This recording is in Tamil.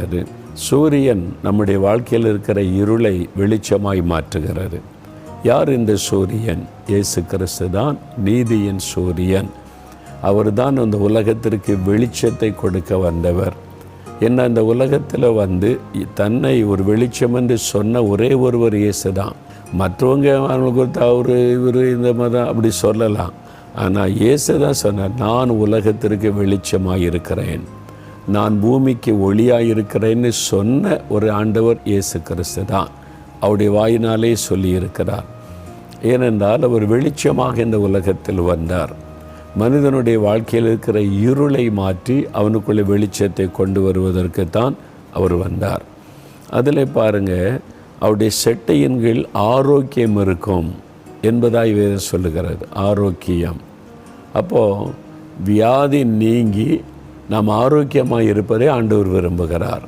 சொல்லுகிறது. சூரியன் நம்முடைய வாழ்க்கையில் இருக்கிற இருளை வெளிச்சமாய் மாற்றுகிறது. யார் இந்த சூரியன்? இயேசு கிறிஸ்து தான் நீதியின் சூரியன். அவர் தான் அந்த உலகத்திற்கு வெளிச்சத்தை கொடுக்க வந்தவர். என்ன, அந்த உலகத்தில் தன்னை ஒரு வெளிச்சம் என்று சொன்ன ஒரே ஒருவர் இயேசு தான். மற்றவங்க அவங்களுக்கு அவரு இவர் இந்த மதம் அப்படி சொல்லலாம். ஆனால் இயேசு தான் சொன்னார், நான் உலகத்திற்கு வெளிச்சமாக இருக்கிறேன், நான் பூமிக்கு ஒளியாக இருக்கிறேன்னு சொன்ன ஒரு ஆண்டவர் இயேசு கிறிஸ்து தான். அவருடைய வாயினாலே சொல்லியிருக்கிறார். ஏனென்றால் அவர் வெளிச்சமாக இந்த உலகத்தில் வந்தார். மனிதனுடைய வாழ்க்கையில் இருக்கிற இருளை மாற்றி அவனுக்குள்ளே வெளிச்சத்தை கொண்டு வருவதற்குத்தான் அவர் வந்தார். அதில் பாருங்கள், அவருடைய செட்டையின் கீழ் ஆரோக்கியம் இருக்கும் என்பதாய் வேதம் சொல்லுகிறது. ஆரோக்கியம். அப்போது வியாதி நீங்கி நாம் ஆரோக்கியமாக இருப்பதை ஆண்டவர் விரும்புகிறார்.